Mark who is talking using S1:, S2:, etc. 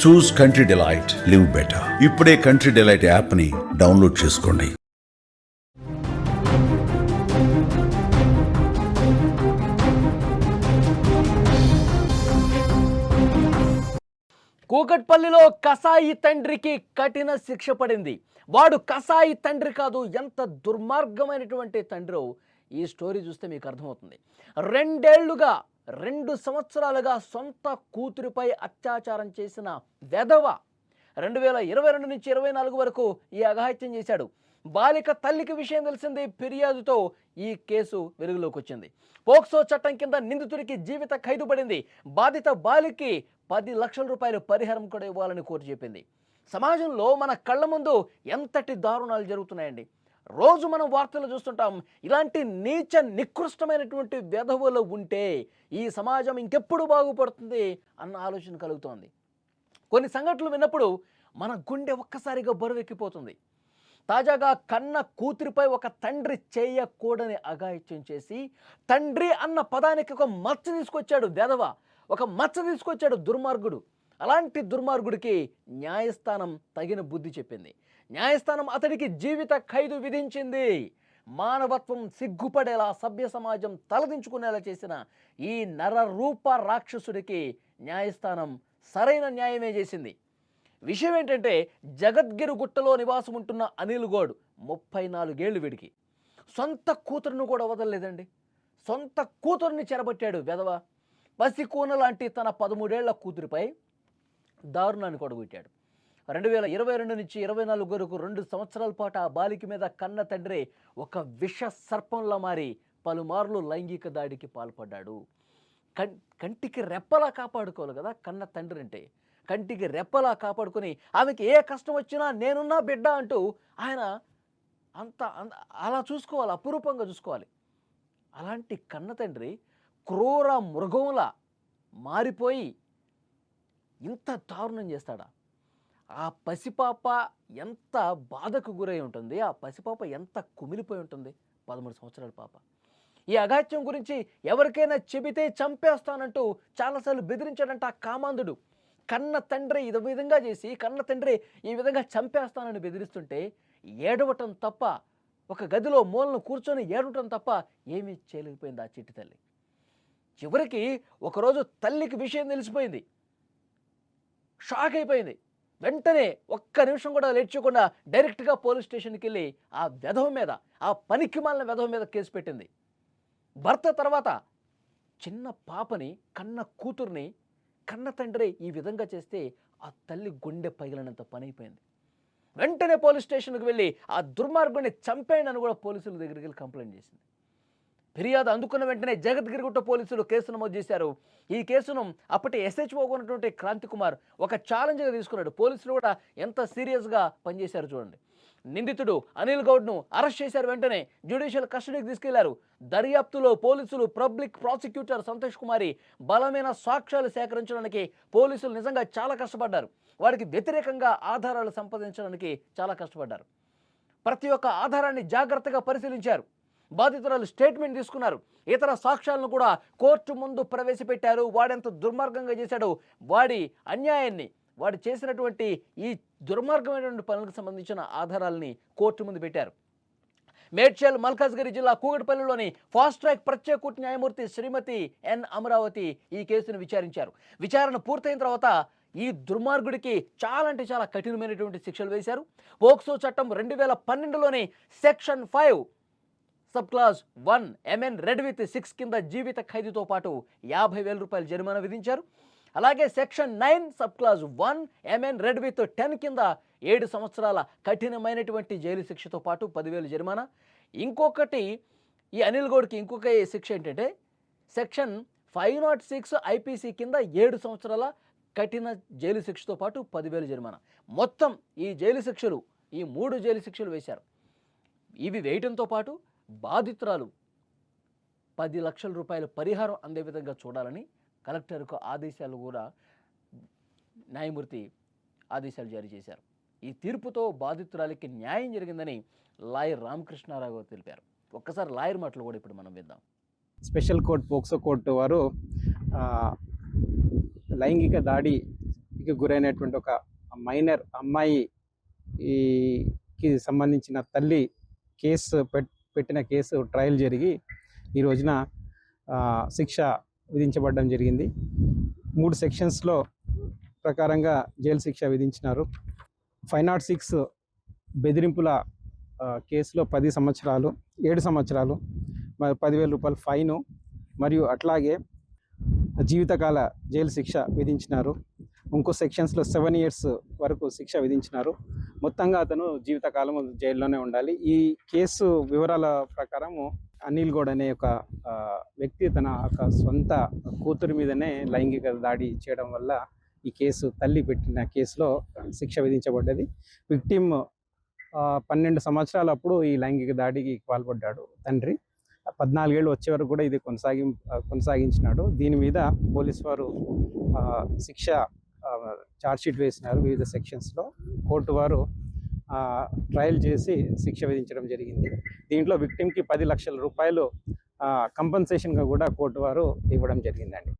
S1: చూస్ country delight, live better. ఇప్పుడే country delight యాప్ని download చేసుకోండి.
S2: కూకట్పల్లిలో కసాయి తండ్రికి కఠిన శిక్ష పడింది. వాడు కసాయి తండ్రి కాదు, ఎంత దుర్మార్గమైనటువంటి తండ్రో ఈ స్టోరీ చూస్తే మీకు అర్థమవుతుంది. 2 సంవత్సరాలుగా సొంత కూతురిపై అత్యాచారం చేసిన వెధవ 2022 నుంచి 24 వరకు ఈ అఘాయిత్యం చేశాడు. బాలిక తల్లికి విషయం తెలిసింది. ఫిర్యాదుతో ఈ కేసు వెలుగులోకి వచ్చింది. పోక్సో చట్టం కింద నిందితుడికి జీవిత ఖైదు పడింది. బాధిత బాలికి 10 లక్షల రూపాయలు పరిహారం కూడా ఇవ్వాలని కోర్టు చెప్పింది. సమాజంలో మన కళ్ళ ముందు ఎంతటి దారుణాలు జరుగుతున్నాయండి. రోజు మనం వార్తలు చూస్తుంటాం. ఇలాంటి నీచ నికృష్టమైనటువంటి వెధవలు ఉంటే ఈ సమాజం ఇంకెప్పుడు బాగుపడుతుంది అన్న ఆలోచన కలుగుతోంది. కొన్ని సంఘటనలు విన్నప్పుడు మన గుండె ఒక్కసారిగా బరువెక్కిపోతుంది. తాజాగా కన్న కూతురిపై ఒక తండ్రి చేయకూడని అఘాయిత్యం చేసి తండ్రి అన్న పదానికి ఒక మచ్చ తీసుకొచ్చాడు వెధవ, ఒక మచ్చ తీసుకొచ్చాడు దుర్మార్గుడు. అలాంటి దుర్మార్గుడికి న్యాయస్థానం తగిన బుద్ధి చెప్పింది. న్యాయస్థానం అతడికి జీవిత ఖైదు విధించింది. మానవత్వం సిగ్గుపడేలా, సభ్య సమాజం తలదించుకునేలా చేసిన ఈ నరరూప రాక్షసుడికి న్యాయస్థానం సరైన న్యాయమే చేసింది. విషయం ఏంటంటే, జగద్గిరి గుట్టలో నివాసం ఉంటున్న అనిల్ గౌడ్ 34 ఏళ్ళు. వీడికి సొంత కూతురును కూడా వదలలేదండి. సొంత కూతురుని చెరబట్టాడు వెధవ. పసికూన లాంటి తన 13 ఏళ్ల కూతురిపై దారుణాన్ని కొడగొట్టాడు. 2022 నుంచి 24 వరకు 2 సంవత్సరాల పాటు ఆ బాలిక మీద కన్న తండ్రి ఒక విష సర్పంలా మారి పలుమార్లు లైంగిక దాడికి పాల్పడ్డాడు. కంటికి రెప్పలా కాపాడుకోవాలి కదా కన్న తండ్రి అంటే. కంటికి రెప్పలా కాపాడుకొని ఆమెకి ఏ కష్టం వచ్చినా నేనున్నా బిడ్డ అంటూ ఆయన అలా చూసుకోవాలి, అపురూపంగా చూసుకోవాలి. అలాంటి కన్న తండ్రి క్రూర మృగంలా మారిపోయి ఇంత దారుణం చేస్తాడా? ఆ పసిపాప ఎంత బాధకు గురై ఉంటుంది, ఆ పసిపాప ఎంత కుమిలిపోయి ఉంటుంది. 13 సంవత్సరాల పాప. ఈ అఘాత్యం గురించి ఎవరికైనా చెబితే చంపేస్తానంటూ చాలాసార్లు బెదిరించాడంట ఆ కామాంధుడు. కన్న తండ్రి ఈ విధంగా చేసి, కన్న తండ్రి ఈ విధంగా చంపేస్తానని బెదిరిస్తుంటే ఏడవటం తప్ప, ఒక గదిలో మూలను కూర్చొని ఏడవటం తప్ప ఏమీ చేయలేకపోయింది ఆ చిట్టి తల్లి. చివరికి ఒకరోజు తల్లికి విషయం తెలిసిపోయింది. షాక్ అయిపోయింది. వెంటనే ఒక్క నిమిషం కూడా లేట్ చేయకుండా డైరెక్ట్గా పోలీస్ స్టేషన్కి వెళ్ళి ఆ వెధవ మీద, ఆ పనికిమాలిన వెధవ మీద కేసు పెట్టింది. భర్త తర్వాత చిన్న పాపని, కన్న కూతుర్ని కన్న తండ్రి ఈ విధంగా చేస్తే ఆ తల్లి గుండె పగిలినంత పని అయిపోయింది. వెంటనే పోలీస్ స్టేషన్కి వెళ్ళి ఆ దుర్మార్గుడిని చంపేయండి అని కూడా పోలీసుల దగ్గరికి వెళ్ళి కంప్లైంట్ చేసింది. ఫిర్యాదు అందుకున్న వెంటనే జగద్గిరిగుట్ట పోలీసులు కేసు నమోదు చేశారు. ఈ కేసును అప్పటి ఎస్హెచ్ఓ ఉన్నటువంటి క్రాంతి కుమార్ ఒక ఛాలెంజ్గా తీసుకున్నాడు. పోలీసులు కూడా ఎంత సీరియస్గా పనిచేశారు చూడండి. నిందితుడు అనిల్ గౌడ్ను అరెస్ట్ చేశారు. వెంటనే జ్యుడిషియల్ కస్టడీకి తీసుకెళ్లారు. దర్యాప్తులో పోలీసులు, పబ్లిక్ ప్రాసిక్యూటర్ సంతోష్ కుమారి బలమైన సాక్ష్యాలు సేకరించడానికి పోలీసులు నిజంగా చాలా కష్టపడ్డారు. వారికి వ్యతిరేకంగా ఆధారాలు సంపాదించడానికి చాలా కష్టపడ్డారు. ప్రతి ఒక్క ఆధారాన్ని జాగ్రత్తగా పరిశీలించారు. బాధితురాలు స్టేట్మెంట్ తీసుకున్నారు. ఇతర సాక్ష్యాలను కూడా కోర్టు ముందు ప్రవేశపెట్టారు. వాడెంత దుర్మార్గంగా చేశాడో, వాడి అన్యాయాన్ని, వాడు చేసినటువంటి ఈ దుర్మార్గమైనటువంటి పనులకు సంబంధించిన ఆధారాలని కోర్టు ముందు పెట్టారు. మేడ్చల్ మల్కాజ్గిరి జిల్లా కూకట్పల్లిలోని ఫాస్ట్ ట్రాక్ ప్రత్యేక కోర్టు న్యాయమూర్తి శ్రీమతి ఎన్ అమరావతి ఈ కేసును విచారించారు. విచారణ పూర్తయిన తర్వాత ఈ దుర్మార్గుడికి చాలా అంటే చాలా కఠినమైనటువంటి శిక్షలు వేశారు. పోక్సో చట్టం 2012లోని section 5 sub clause 1 MN read with 6 కింద జీవిత ఖైదుతో పాటు 50,000 రూపాయల జరిమానా విధించారు. అలాగే section 9 sub clause 1 MN read with 10 కింద 7 సంవత్సరాల కఠినమైనటువంటి జైలు శిక్షతో పాటు 10,000 జరిమానా. ఇంకొకటి ఈ అనిల్ గౌడ్కి ఇంకొక శిక్ష ఏంటంటే సెక్షన్ 506 IPC కింద 7 సంవత్సరాల కఠిన జైలు శిక్షతో పాటు 10,000 జరిమానా. మొత్తం ఈ జైలు శిక్షలు, ఈ 3 జైలు శిక్షలు వేశారు. ఇవి వేయటంతో పాటు బాధితురాలు 10 లక్షల రూపాయల పరిహారం అందే విధంగా చూడాలని కలెక్టర్కు ఆదేశాలు కూడా న్యాయమూర్తి ఆదేశాలు జారీ చేశారు. ఈ తీర్పుతో బాధితురాలికి న్యాయం జరిగిందని లాయర్ రామకృష్ణారావు తెలిపారు. ఒక్కసారి లాయర్ మాటలు కూడా ఇప్పుడు మనం విందాం.
S3: స్పెషల్ కోర్ట్ పోక్సో కోర్టు వారు లైంగిక దాడి రేప్కి గురైనటువంటి ఒక మైనర్ అమ్మాయికి సంబంధించిన తల్లి పెట్టిన కేసు ట్రయల్ జరిగి ఈ రోజున శిక్ష విధించబడడం జరిగింది. 3 సెక్షన్స్లో ప్రకారంగా జైలు శిక్ష విధించినారు. 506 బెదిరింపుల కేసులో 10 సంవత్సరాలు, 7 సంవత్సరాలు, 10,000 రూపాయల ఫైను మరియు అట్లాగే జీవితకాల జైలు శిక్ష విధించినారు. ఇంకో సెక్షన్స్లో 7 years వరకు శిక్ష విధించినారు. మొత్తంగా అతను జీవితకాలం జైల్లోనే ఉండాలి. ఈ కేసు వివరాల ప్రకారము అనిల్ గౌడ్ అనే ఒక వ్యక్తి తన ఒక సొంత కూతురు మీదనే లైంగిక దాడి చేయడం వల్ల ఈ కేసు తల్లి పెట్టిన కేసులో శిక్ష విధించబడ్డది. విక్టిమ్ 12 సంవత్సరాలు అప్పుడు ఈ లైంగిక దాడికి పాల్పడ్డాడు తండ్రి. 14 ఏళ్ళు వచ్చే వరకు కూడా ఇది కొనసాగించినాడు. దీని మీద పోలీసు వారు శిక్ష ఛార్జ్షీట్ వేసినారు వివిధ సెక్షన్స్లో. కోర్టు వారు ట్రయల్ చేసి శిక్ష విధించడం జరిగింది. దీంట్లో విక్టిమ్కి 10 లక్షల రూపాయలు కంపెన్సేషన్గా కూడా కోర్టు వారు ఇవ్వడం జరిగిందండి.